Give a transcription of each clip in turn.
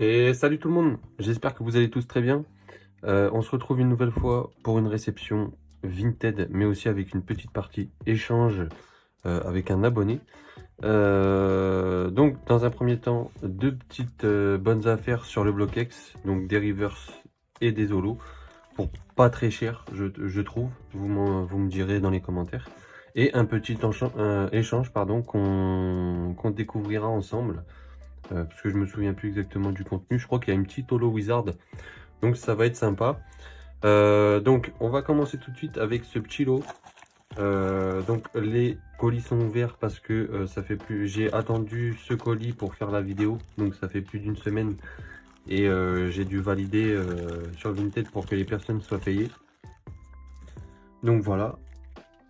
Et salut tout le monde, j'espère que vous allez tous très bien. On se retrouve une nouvelle fois pour une réception Vinted, mais aussi avec une petite partie échange avec un abonné. Donc dans un premier temps, deux petites bonnes affaires sur le BlockX, donc des reverse et des holos, pour pas très cher je trouve, vous me direz dans les commentaires. Et un petit échange pardon, qu'on découvrira ensemble. Parce que je me souviens plus exactement du contenu. Je crois qu'il y a une petite holo wizard, donc ça va être sympa. Donc on va commencer tout de suite avec ce petit lot. Donc les colis sont ouverts parce que ça fait plus. J'ai attendu ce colis pour faire la vidéo, donc ça fait plus d'une semaine et j'ai dû valider sur Vinted pour que les personnes soient payées. Donc voilà,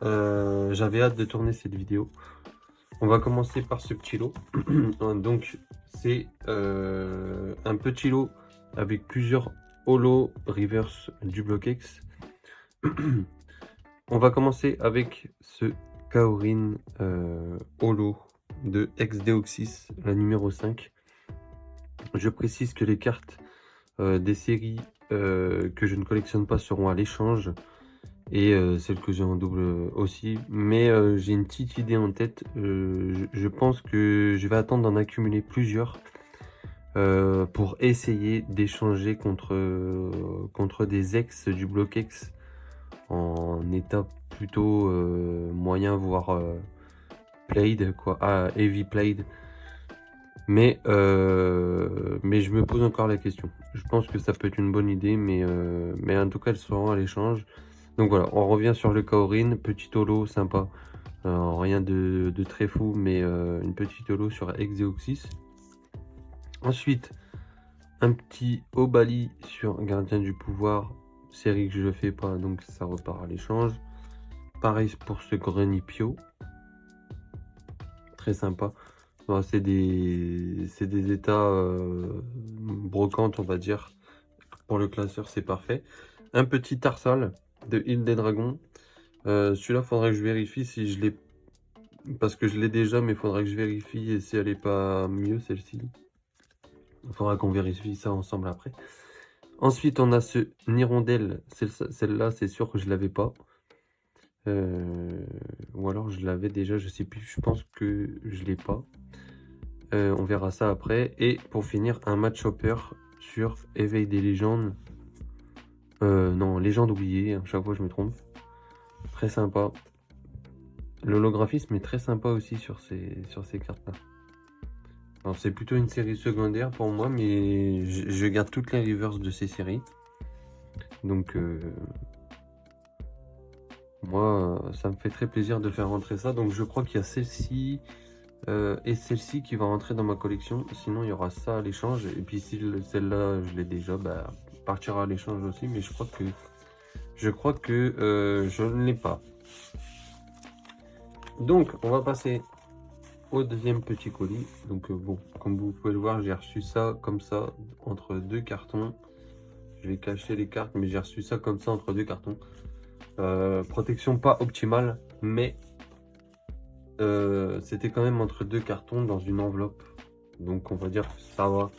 j'avais hâte de tourner cette vidéo. On va commencer par ce petit lot. Donc c'est un petit lot avec plusieurs holo reverse du BlockX. On va commencer avec ce Kaorin holo de Ex-Deoxys, la numéro 5. Je précise que les cartes des séries que je ne collectionne pas seront à l'échange. Et celle que j'ai en double aussi, mais j'ai une petite idée en tête. Je pense que je vais attendre d'en accumuler plusieurs pour essayer d'échanger contre des ex du BlockX en état plutôt moyen, voire played, quoi, heavy played. Mais je me pose encore la question. Je pense que ça peut être une bonne idée, mais en tout cas elles seront à l'échange. Donc voilà, on revient sur le Kaorin, petit holo sympa, rien de très fou, mais une petite holo sur Exeoxys. Ensuite, un petit Obali sur Gardien du Pouvoir, série que je ne fais pas, donc ça repart à l'échange. Pareil pour ce Grenipio, très sympa. C'est des états brocantes, on va dire. Pour le classeur, c'est parfait. Un petit Tarsal de Île des Dragons. Celui-là, faudrait que je vérifie si je l'ai. Parce que je l'ai déjà, mais il faudrait que je vérifie et si elle est pas mieux, celle-ci. Il faudra qu'on vérifie ça ensemble après. Ensuite, on a ce Nirondelle. Celle-là, c'est sûr que je l'avais pas. Ou alors je l'avais déjà, je sais plus. Je pense que je l'ai pas. On verra ça après. Et pour finir, un match hopper sur Éveil des légendes. Non, légende oubliée. À chaque fois, je me trompe. Très sympa. L'holographisme est très sympa aussi sur ces cartes-là. Alors c'est plutôt une série secondaire pour moi, mais je garde toutes les reverse de ces séries. Donc moi, ça me fait très plaisir de faire rentrer ça. Donc je crois qu'il y a celle-ci et celle-ci qui va rentrer dans ma collection. Sinon, il y aura ça à l'échange. Et puis si celle-là, je l'ai déjà, bah, partira à l'échange aussi. Mais je crois que je ne l'ai pas. Donc, on va passer au deuxième petit colis. Donc bon, comme vous pouvez le voir, j'ai reçu ça comme ça entre deux cartons. Je vais cacher les cartes, mais j'ai reçu ça comme ça entre deux cartons. Protection pas optimale, mais c'était quand même entre deux cartons dans une enveloppe. Donc on va dire que ça va.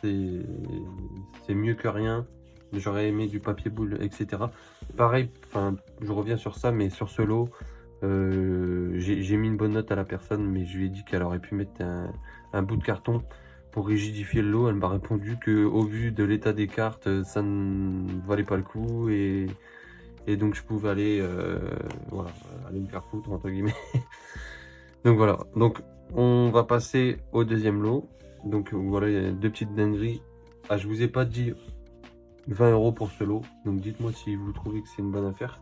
C'est mieux que rien. J'aurais aimé du papier boule, etc. Pareil, je reviens sur ça, mais sur ce lot, j'ai mis une bonne note à la personne, mais je lui ai dit qu'elle aurait pu mettre un bout de carton pour rigidifier le lot. Elle m'a répondu que au vu de l'état des cartes, ça ne valait pas le coup et donc je pouvais aller, voilà, aller me faire foutre entre guillemets. Donc voilà, donc on va passer au deuxième lot. Donc voilà, il y a deux petites dingueries. Ah, je vous ai pas dit 20 € pour ce lot, donc dites-moi si vous trouvez que c'est une bonne affaire.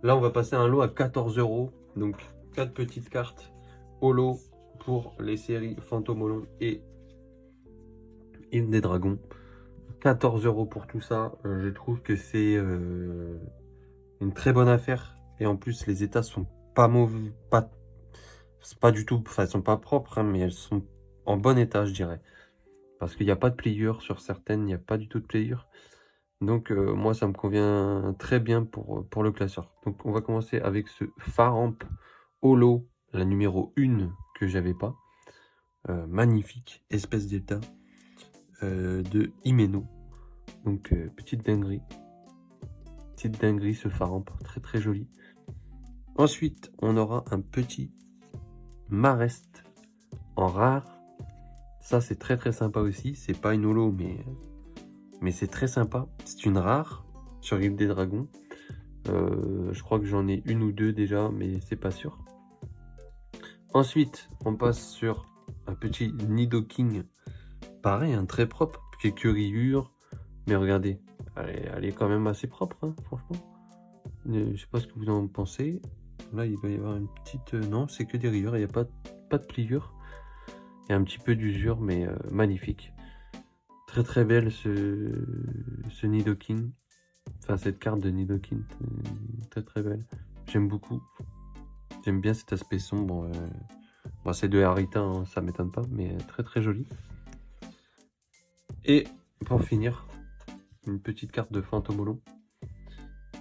Là, on va passer un lot à 14 €. Donc, 4 petites cartes holo pour les séries Fantôme et Île des Dragons. 14 € pour tout ça. Je trouve que c'est une très bonne affaire. Et en plus, les états sont pas mauvais. Pas du tout. Enfin, elles sont pas propres, hein, mais elles sont en bon état, je dirais. Parce qu'il n'y a pas de pliure sur certaines. Il n'y a pas du tout de pliure. Donc moi ça me convient très bien pour le classeur. Donc on va commencer avec ce Faramp Holo, la numéro 1 que j'avais pas. Magnifique, espèce d'état. de Himeno. Donc petite dinguerie. Petite dinguerie ce Faramp, très très joli. Ensuite, on aura un petit Marest en rare. Ça, c'est très très sympa aussi. C'est pas une holo, mais c'est très sympa. C'est une rare sur Rive des Dragons. Je crois que j'en ai une ou deux déjà, mais c'est pas sûr. Ensuite, on passe sur un petit Nidoking. Pareil, un très propre. Quelques rayures. Mais regardez, elle est quand même assez propre, hein, franchement. Je sais pas ce que vous en pensez. Là, il va y avoir une petite... non, c'est que des rayures. Il n'y a pas de pliure. Il y a un petit peu d'usure, mais magnifique. Très très belle ce Nidoking. Enfin, cette carte de Nidoking. Très très belle. J'aime beaucoup. J'aime bien cet aspect sombre. Bon, c'est de Harita, hein, ça m'étonne pas, mais très très joli. Et pour finir, une petite carte de Fantomolon.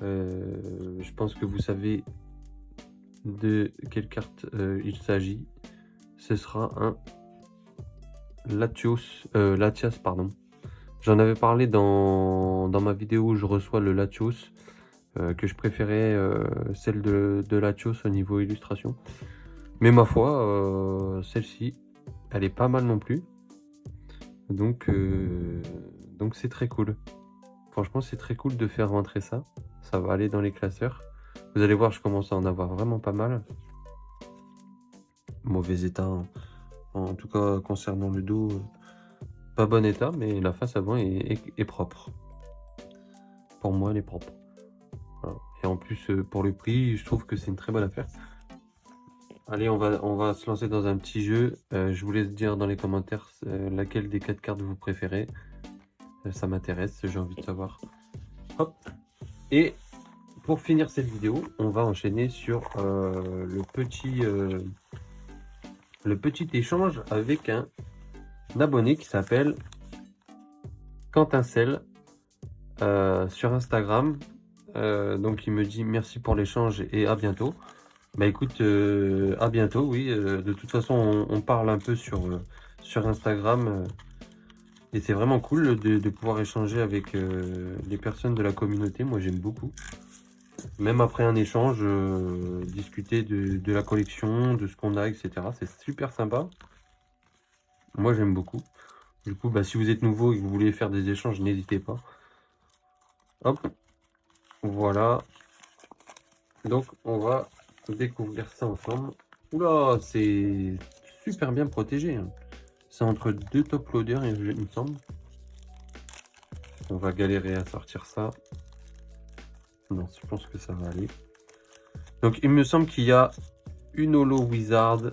Je pense que vous savez de quelle carte il s'agit. Ce sera un Latios, pardon. J'en avais parlé dans ma vidéo où je reçois le Latios, que je préférais celle de Latios au niveau illustration. Mais ma foi, celle-ci, elle est pas mal non plus. Donc c'est très cool. Franchement, c'est très cool de faire rentrer ça. Ça va aller dans les classeurs. Vous allez voir, je commence à en avoir vraiment pas mal. Mauvais état, hein. En tout cas concernant le dos, pas bon état, mais la face avant est propre. Pour moi, elle est propre. Voilà. Et en plus, pour le prix, je trouve que c'est une très bonne affaire. Allez, on va se lancer dans un petit jeu. Je vous laisse dire dans les commentaires laquelle des 4 cartes vous préférez. Ça m'intéresse, j'ai envie de savoir. Hop. Et pour finir cette vidéo, on va enchaîner sur le petit échange avec un abonné qui s'appelle Quentincel sur Instagram. Donc il me dit merci pour l'échange et à bientôt. Bah écoute, à bientôt, oui. De toute façon, on parle un peu sur Instagram. Et c'est vraiment cool de pouvoir échanger avec les personnes de la communauté. Moi, j'aime beaucoup. Même après un échange, discuter de la collection, de ce qu'on a, etc. C'est super sympa. Moi, j'aime beaucoup. Du coup, bah, si vous êtes nouveau et que vous voulez faire des échanges, n'hésitez pas. Hop. Voilà. Donc, on va découvrir ça ensemble. Oula, c'est super bien protégé, hein. C'est entre deux top loaders, il me semble. On va galérer à sortir ça. Non, je pense que ça va aller. Donc, il me semble qu'il y a une holo Wizard.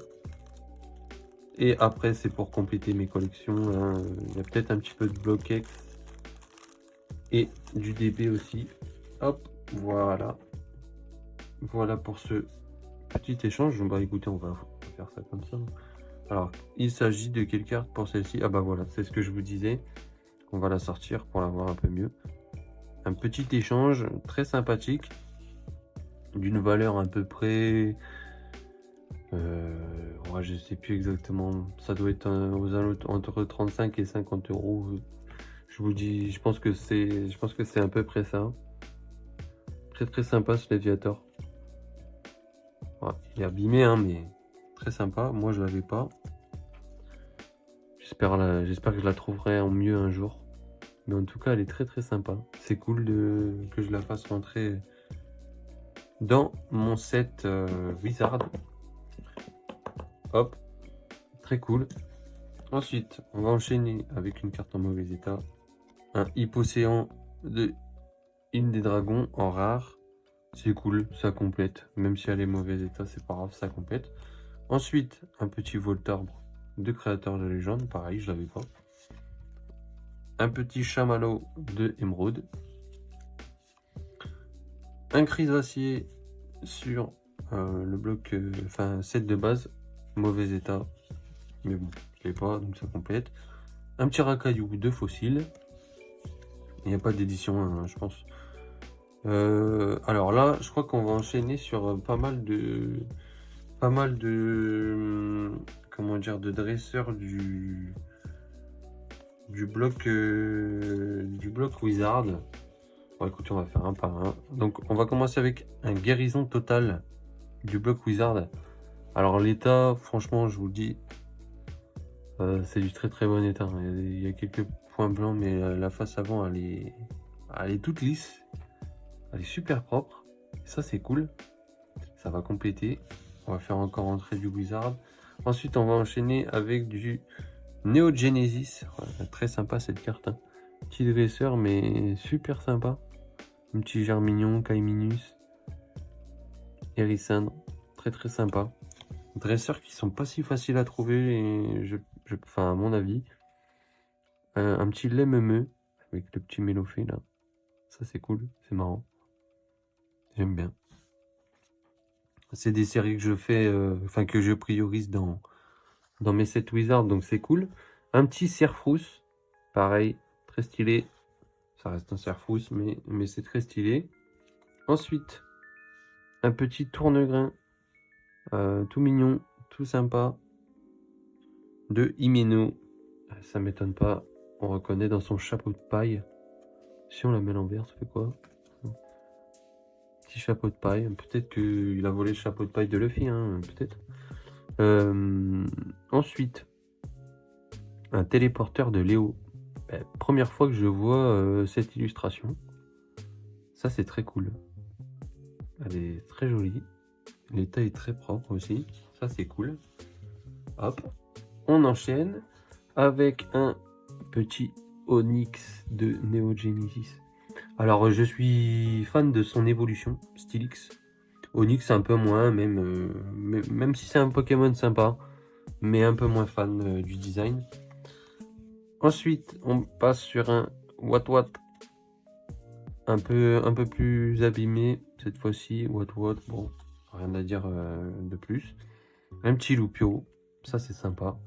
Et après, c'est pour compléter mes collections, hein. Il y a peut-être un petit peu de Block-X. Et du DB aussi. Hop, voilà. Voilà pour ce petit échange. Bah écoutez, on va faire ça comme ça. Alors, il s'agit de quelle carte pour celle-ci? Ah bah voilà, c'est ce que je vous disais. On va la sortir pour la voir un peu mieux. Un petit échange très sympathique. D'une valeur à peu près... ouais, je sais plus exactement. Ça doit être aux alentours entre 35 et 50 euros. Je vous dis, je pense que c'est à peu près ça. Très très sympa ce Léviator. Ouais, il est abîmé, hein, mais très sympa. Moi, je l'avais pas. J'espère que je la trouverai en mieux un jour. Mais en tout cas, elle est très très sympa. C'est cool que je la fasse rentrer dans mon set Wizard. Hop, très cool. Ensuite, on va enchaîner avec une carte en mauvais état. Un Hypocéan de Île des Dragons en rare. C'est cool, ça complète. Même si elle est mauvais état, c'est pas grave, ça complète. Ensuite, un petit Voltorbe de Créateur de Légende. Pareil, je l'avais pas. Un petit Chamallow de Émeraude. Un Chrysacier sur le bloc, set de base. Mauvais état. Mais bon, je l'ai pas, donc ça complète. Un petit Racaillou de Fossile. Il n'y a pas d'édition, hein, je pense. Alors là, je crois qu'on va enchaîner sur pas mal de comment dire, de dresseurs du bloc Wizard. Bon, écoutez, on va faire un par un. Donc, on va commencer avec un guérison total du bloc Wizard. Alors, l'état, franchement, je vous le dis, c'est du très très bon état. Il y a quelques points blancs, mais la face avant, elle est toute lisse. Elle est super propre. Ça, c'est cool. Ça va compléter. On va faire encore entrer du Wizard. Ensuite, on va enchaîner avec du Neo Genesis. Ouais, très sympa cette carte. Hein. Petit dresseur, mais super sympa. Un petit Germignon, Kaiminus, Hérissandre. Très très sympa. Dresseurs qui sont pas si faciles à trouver, et enfin, à mon avis. Un petit Lememe avec le petit Mélophée là. Ça, c'est cool. C'est marrant. J'aime bien. C'est des séries que je fais, enfin que je priorise dans mes sets Wizard, donc c'est cool. Un petit Serfrousse, pareil, très stylé. Ça reste un Serfrousse, mais c'est très stylé. Ensuite, un petit Tournegrain, tout mignon, tout sympa, de Himeno. Ça m'étonne pas, on reconnaît dans son chapeau de paille. Si on la met à l'envers, ça fait quoi? Petit chapeau de paille, peut-être qu'il a volé le chapeau de paille de Luffy, hein, peut-être. Ensuite, un téléporteur de Léo. Première fois que je vois cette illustration. Ça, c'est très cool. Elle est très jolie. L'état est très propre aussi. Ça, c'est cool. Hop. On enchaîne avec un petit Onyx de Neo Genesis. Alors, je suis fan de son évolution, Stylix. Onyx, un peu moins, même si c'est un Pokémon sympa, mais un peu moins fan du design. Ensuite, on passe sur un Watwat un peu plus abîmé cette fois-ci. Watwat, bon, rien à dire de plus. Un petit Loupio, ça c'est sympa.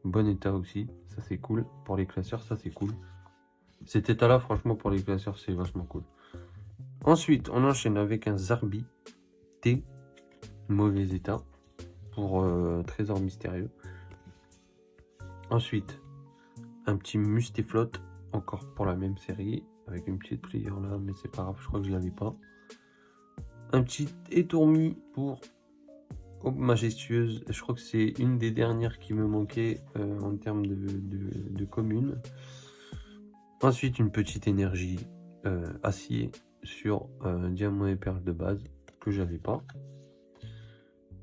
Bon état aussi, ça c'est cool. Pour les classeurs, ça c'est cool. Cet état-là, franchement, pour les classeurs, c'est vachement cool. Ensuite, on enchaîne avec un Zarbi T, mauvais état, pour trésor mystérieux. Ensuite, un petit Mustéflotte, encore pour la même série, avec une petite pliure là, mais c'est pas grave, je crois que je l'avais pas. Un petit Étourmi pour Aube Majestueuse, je crois que c'est une des dernières qui me manquait en termes de communes. Ensuite, une petite énergie acier sur Diamant et Perle de base, que j'avais pas.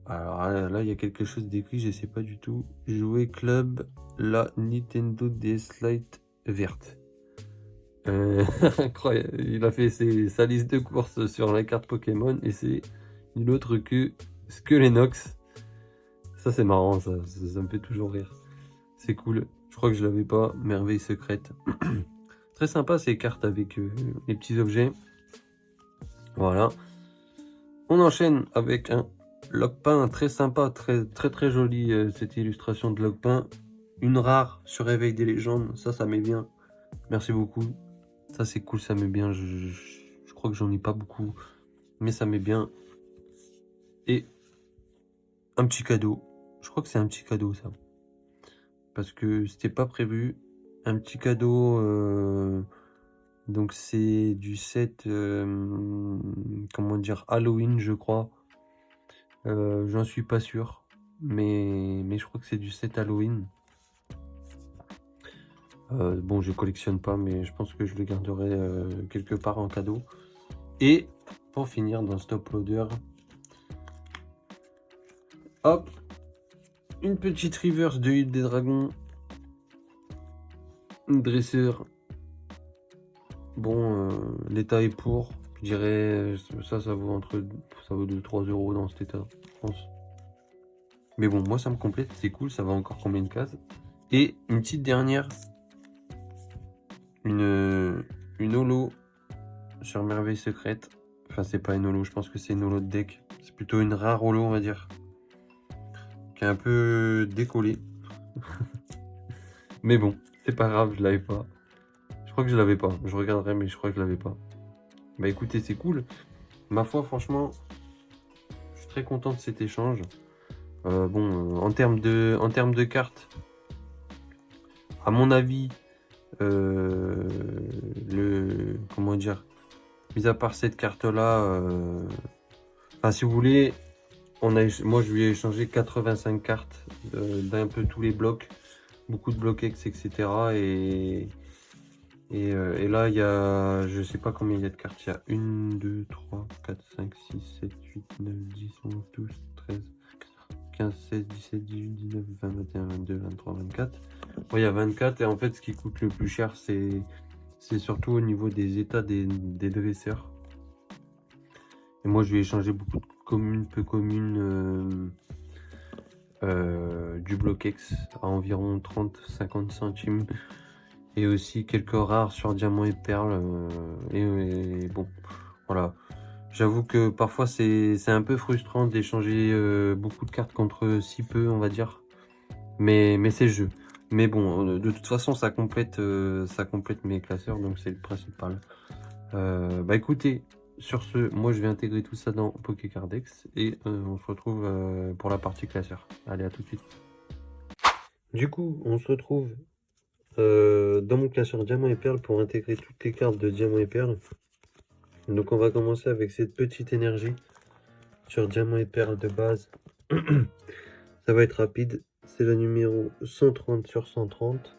Alors là, il y a quelque chose d'écrit, je sais pas du tout. Jouer club, la Nintendo DS Lite verte. Incroyable, il a fait sa liste de courses sur la carte Pokémon et c'est une autre que Skelenox. Ça c'est marrant, ça me fait toujours rire. C'est cool, je crois que je l'avais pas. Merveille secrète. Très sympa ces cartes avec les petits objets. Voilà. On enchaîne avec un Lockpin très sympa, très joli cette illustration de Lockpin. Une rare sur Réveil des légendes, ça met bien. Merci beaucoup. Ça c'est cool, ça met bien. Je crois que j'en ai pas beaucoup, mais ça met bien. Et un petit cadeau. Je crois que c'est un petit cadeau ça. Parce que c'était pas prévu. Un petit cadeau. Donc c'est du set comment dire, Halloween je crois. J'en suis pas sûr. Mais je crois que c'est du set Halloween. Bon, je collectionne pas, mais je pense que je le garderai quelque part en cadeau. Et pour finir dans Stop Loader, hop, une petite reverse de Île des Dragons, une dresseur. Bon, l'état est pour, je dirais, ça vaut ça vaut 2-3 € dans cet état, je pense. Mais bon, moi ça me complète, c'est cool, ça va encore combien de cases. Et une petite dernière. Une holo sur Merveille Secrète. Enfin, c'est pas une holo, je pense que c'est une holo de deck. C'est plutôt une rare holo, on va dire. Qui est un peu décollée. Mais bon, c'est pas grave, je l'avais pas. Je crois que je l'avais pas. Je regarderai, mais je crois que je l'avais pas. Bah écoutez, c'est cool. Ma foi, franchement, je suis très content de cet échange. Bon, en termes de cartes, à mon avis, Comment dire, mis à part cette carte là, enfin si vous voulez, moi je lui ai échangé 85 cartes d'un peu tous les blocs, beaucoup de blocs X, etc. Et là il y a, je sais pas combien il y a de cartes, il y a 1, 2, 3, 4, 5, 6, 7, 8, 9, 10, 11, 12, 13, 15, 16, 17, 18, 19, 20, 21, 22, 23, 24. Bon, il y a 24 et en fait ce qui coûte le plus cher c'est surtout au niveau des états des dresseurs. Et moi je lui ai échangé beaucoup de communes, peu communes, du bloc X à environ 30-50 centimes. Et aussi quelques rares sur diamant et perles. Et bon, voilà. J'avoue que parfois c'est un peu frustrant d'échanger beaucoup de cartes contre si peu, on va dire. Mais c'est le jeu. Mais bon, de toute façon, ça complète mes classeurs, donc c'est le principal. Bah écoutez, sur ce, moi je vais intégrer tout ça dans Pokécardex et on se retrouve pour la partie classeur. Allez, à tout de suite. Du coup, on se retrouve dans mon classeur Diamant et Perle pour intégrer toutes les cartes de Diamant et Perle. Donc on va commencer avec cette petite énergie sur Diamant et Perle de base. Ça va être rapide. C'est la numéro 130 sur 130.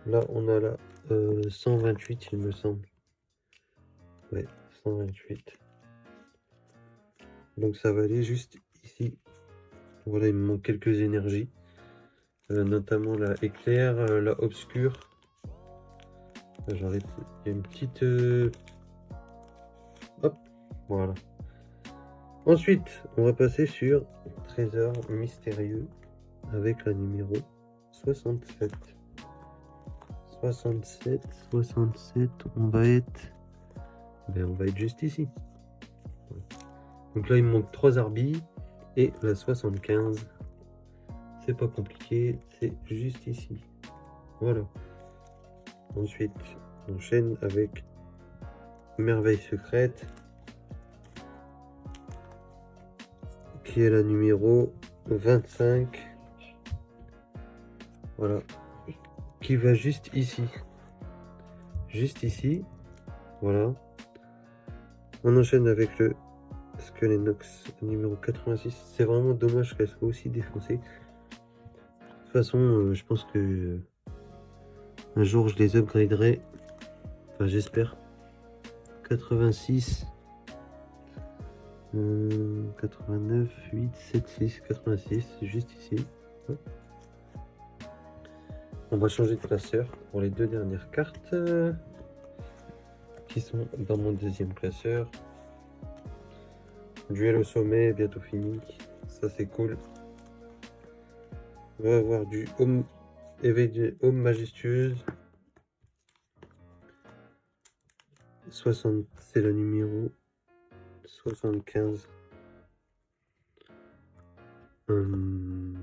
Là, on a la 128, il me semble. Ouais, 128. Donc ça va aller juste ici. Voilà, il me manque quelques énergies. Notamment la éclair, la obscure. J'arrête. Il y a une petite... Hop, voilà. Ensuite, on va passer sur Trésor mystérieux avec la numéro 67. 67, on va être juste ici. Donc là, il me manque 3 arbis et la 75. C'est pas compliqué, c'est juste ici. Voilà. Ensuite, on enchaîne avec Merveille secrète, qui est la numéro 25. Voilà. Qui va juste ici. Juste ici. Voilà. On enchaîne avec le Skelenox numéro 86. C'est vraiment dommage qu'elle soit aussi défoncée. De toute façon, je pense que un jour je les upgraderai. Enfin, j'espère. 86. 89, 8, 7, 6, 86. Juste ici. On va changer de classeur pour les deux dernières cartes qui sont dans mon deuxième classeur. Duel au sommet, bientôt fini. Ça, c'est cool. On va avoir du Home, Home majestueuse. 60, c'est la numéro 75. Numéro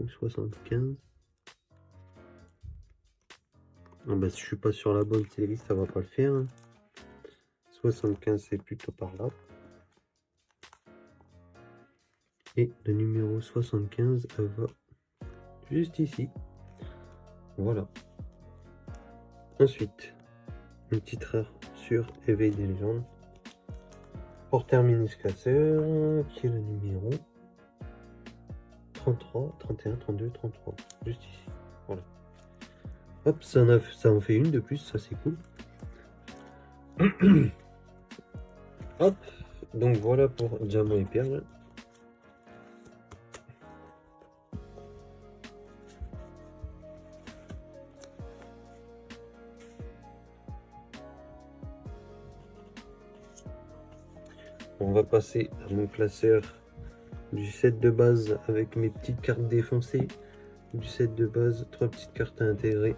75. Ah bah, si je suis pas sur la bonne série, ça va pas le faire. 75, c'est plutôt par là. Et le numéro 75 va juste ici. Voilà. Ensuite, une petite rare sur Éveil des légendes. Pour terminer ce classeur, qui est le numéro 33, 31, 32, 33. Juste ici. Voilà. Hop, ça en fait une de plus, ça c'est cool. Hop, donc voilà pour Diamant et Perle. On va passer à mon classeur du set de base avec mes petites cartes défoncées. Du set de base, 3 petites cartes à intégrer.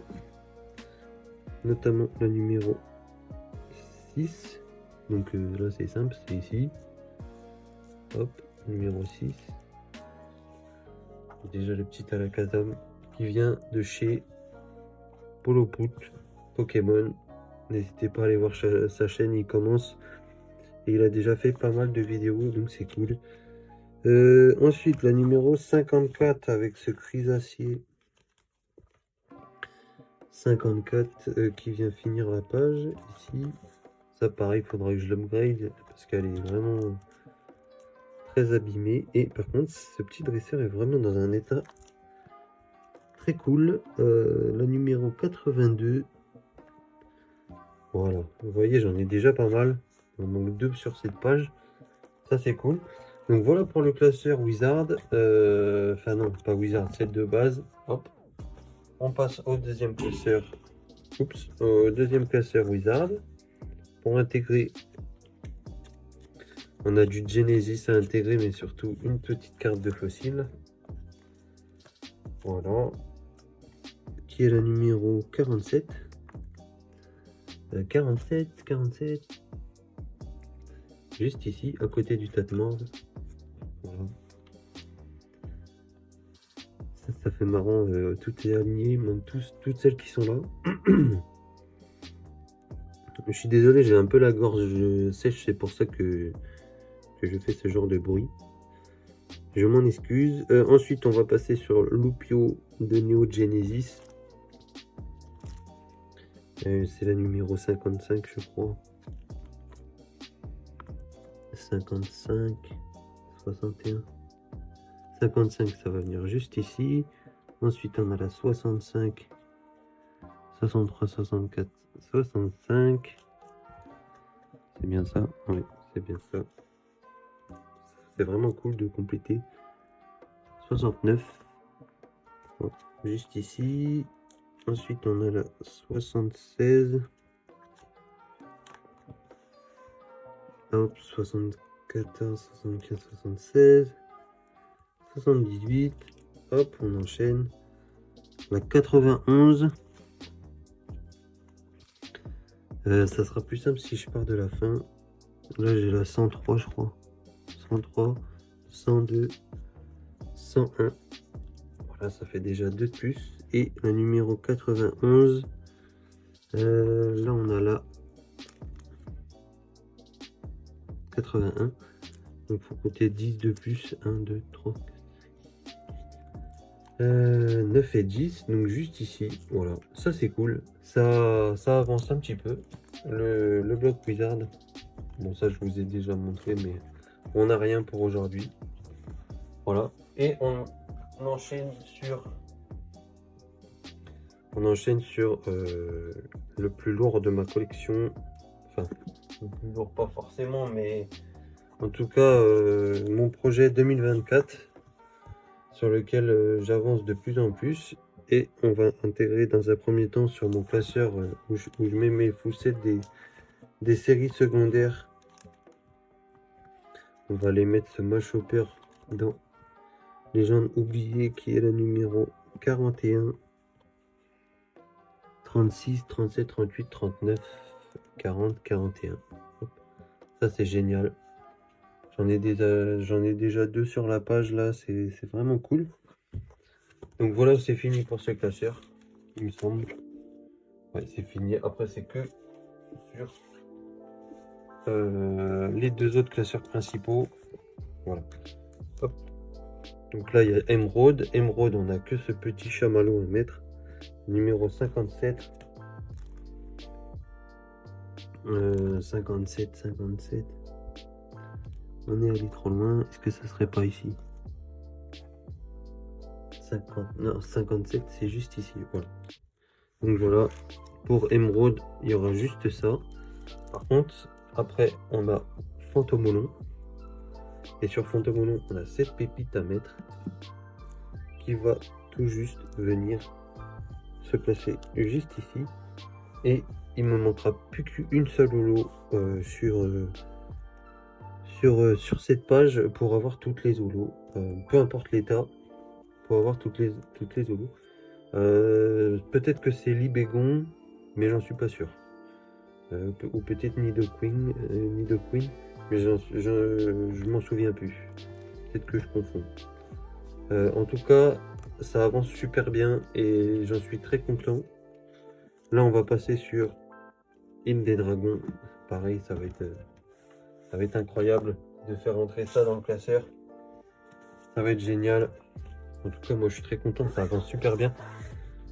Notamment la numéro 6. Donc là c'est simple, c'est ici. Hop, numéro 6. Déjà le petit Alakazam qui vient de chez Polopout Pokémon. N'hésitez pas à aller voir sa chaîne, il commence. Et il a déjà fait pas mal de vidéos, donc c'est cool. Ensuite, la numéro 54 avec ce Chrysacier. 54 qui vient finir la page ici. Ça pareil, il faudra que je l'upgrade parce qu'elle est vraiment très abîmée. Et par contre, ce petit dresseur est vraiment dans un état très cool. La numéro 82. Voilà, vous voyez, j'en ai déjà pas mal. Donc 2 sur cette page. Ça, c'est cool. Donc voilà pour le classeur Wizard. Enfin non, pas Wizard, c'est de base. Hop. On passe au deuxième classeur. Oups, au deuxième classeur Wizard. Pour intégrer, on a du Genesis à intégrer, mais surtout une petite carte de fossile. Voilà. Qui est la numéro 47. 47. Juste ici, à côté du tas de morgue. Voilà. Ça fait marrant, tout est aligné, même toutes celles qui sont là. Je suis désolé, j'ai un peu la gorge sèche, c'est pour ça que je fais ce genre de bruit. Je m'en excuse. Ensuite, on va passer sur Lupio de Neo Genesis. C'est la numéro 55, je crois. 55, 61. 55, ça va venir juste ici. Ensuite, on a la 65, 63, 64, 65. C'est bien ça? Oui, c'est bien ça. C'est vraiment cool de compléter. 69. Bon, juste ici. Ensuite, on a la 76. Hop, 74, 75, 76. 78. Hop, on enchaîne. La 91. Ça sera plus simple si je pars de la fin. Là, j'ai la 103, je crois. 103, 102, 101. Voilà, ça fait déjà 2 de plus. Et la numéro 91. Là, on a la 81. Donc, il faut compter 10 de plus. 1, 2, 3, 9 et 10. Donc, juste ici. Voilà, ça, c'est cool. Ça avance un petit peu. Le bloc Wizard. Bon, ça, je vous ai déjà montré, mais on n'a rien pour aujourd'hui. Voilà. Et on enchaîne sur... le plus lourd de ma collection. Enfin, le plus lourd, pas forcément, mais en tout cas, mon projet 2024, sur lequel j'avance de plus en plus. Et on va intégrer dans un premier temps sur mon classeur où je mets mes full sets des séries secondaires. On va les mettre ce Mashhopper dans Légende oubliée qui est la numéro 41, 36, 37, 38, 39, 40, 41. Hop. Ça c'est génial. J'en ai déjà 2 sur la page là, c'est vraiment cool. Donc voilà, c'est fini pour ce classeur, il me semble. Ouais, c'est fini. Après, c'est que sur les 2 autres classeurs principaux. Voilà. Hop. Donc là, il y a Emerald. Emerald, on n'a que ce petit chamallow à mettre. Numéro 57. 57. On est allé trop loin. Est-ce que ça serait pas ici? 50. Non, 57, c'est juste ici. Voilà. Donc voilà. Pour Emerald, il y aura juste ça. Par contre, après, on a Fantomolon. Et sur Fantomolon, on a cette pépite à mettre qui va tout juste venir se placer juste ici. Et il me manquera plus qu'une seule holo sur cette page pour avoir toutes les holos. Peu importe l'état, pour avoir toutes les holos. Peut-être que c'est Libégon, mais j'en suis pas sûr. Ou peut-être Nidoqueen, mais je m'en souviens plus. Peut-être que je confonds. En tout cas, ça avance super bien et j'en suis très content. Là, on va passer sur Île des Dragons. Pareil, ça va être incroyable de faire entrer ça dans le classeur. Ça va être génial. En tout cas, moi, je suis très content. Ça avance super bien.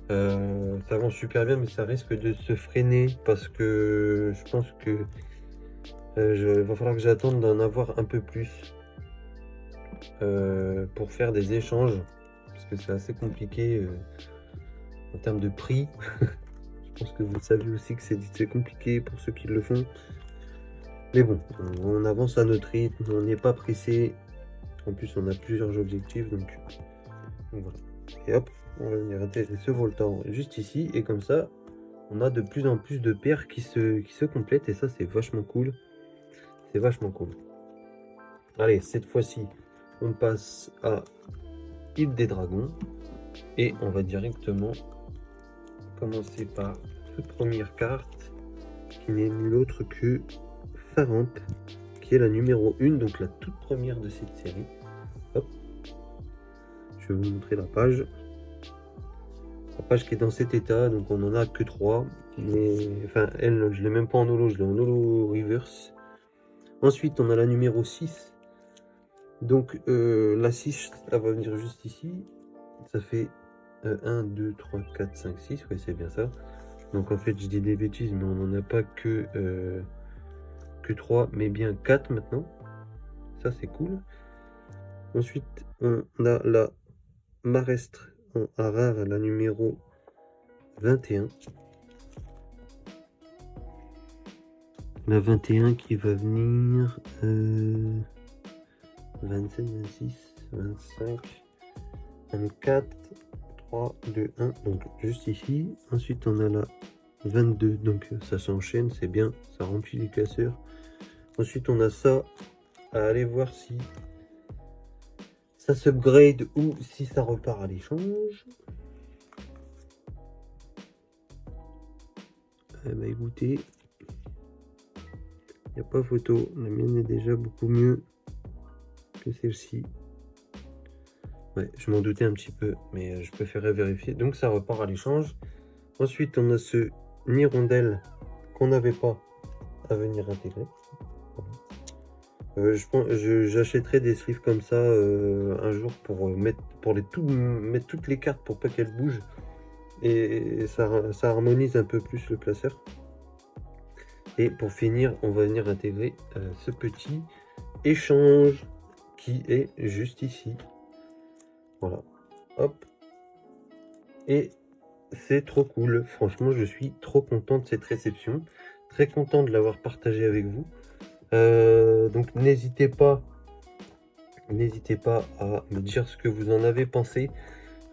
Ça avance super bien, mais ça risque de se freiner parce que je pense que va falloir que j'attende d'en avoir un peu plus pour faire des échanges, parce que c'est assez compliqué en termes de prix. Je pense que vous savez aussi que c'est compliqué pour ceux qui le font. Mais bon, on avance à notre rythme, on n'est pas pressé. En plus, on a plusieurs objectifs, donc voilà. Et hop, on va venir intégrer ce Voltan juste ici, et comme ça, on a de plus en plus de paires qui se complètent, et ça, c'est vachement cool. C'est vachement cool. Allez, cette fois-ci, on passe à Île des Dragons, et on va directement commencer par toute première carte, qui n'est nulle autre que Faramp, qui est la numéro 1, donc la toute première de cette série. Hop. Je vais vous montrer la page. La page qui est dans cet état, donc on en a que 3. Mais enfin, elle, je l'ai même pas en holo, je l'ai en holo reverse. Ensuite, on a la numéro 6. Donc la 6, ça va venir juste ici. Ça fait 1, 2, 3, 4, 5, 6. Oui, c'est bien ça. Donc en fait, je dis des bêtises, mais on n'en a pas que 3, mais bien 4 maintenant. Ça, c'est cool. Ensuite, on a la Marestre en rare, la numéro 21. La 21 qui va venir 27, 26, 25, 24, 3, 2, 1. Donc juste ici. Ensuite, on a la 22. Donc ça s'enchaîne, c'est bien. Ça remplit les classeurs. Ensuite, on a ça. À aller voir si ça s'upgrade ou si ça repart à l'échange. Eh ben écoutez, il n'y a pas photo. La mienne est déjà beaucoup mieux que celle-ci. Ouais, je m'en doutais un petit peu, mais je préférais vérifier. Donc ça repart à l'échange. Ensuite, on a ce Nirondelle qu'on n'avait pas à venir intégrer. J'achèterai des sleeves comme ça un jour pour mettre toutes les cartes pour pas qu'elles bougent. Et ça harmonise un peu plus le classeur. Et pour finir, on va venir intégrer ce petit échange qui est juste ici. Voilà. Hop. Et c'est trop cool. Franchement, je suis trop content de cette réception. Très content de l'avoir partagé avec vous. Donc n'hésitez pas à me dire ce que vous en avez pensé.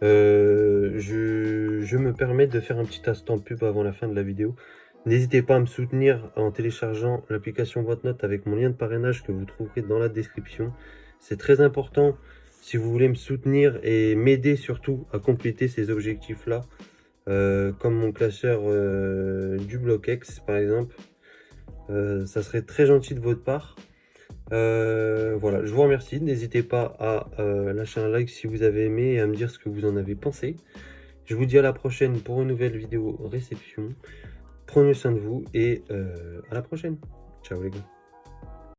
Je me permets de faire un petit instant pub avant la fin de la vidéo. N'hésitez pas à me soutenir en téléchargeant l'application Whatnot avec mon lien de parrainage que vous trouverez dans la description. C'est très important si vous voulez me soutenir et m'aider surtout à compléter ces objectifs-là, comme mon classeur du BlockX par exemple. Ça serait très gentil de votre part. Voilà, je vous remercie. N'hésitez pas à lâcher un like si vous avez aimé et à me dire ce que vous en avez pensé. Je vous dis à la prochaine pour une nouvelle vidéo réception. Prenez soin de vous et à la prochaine. Ciao les gars.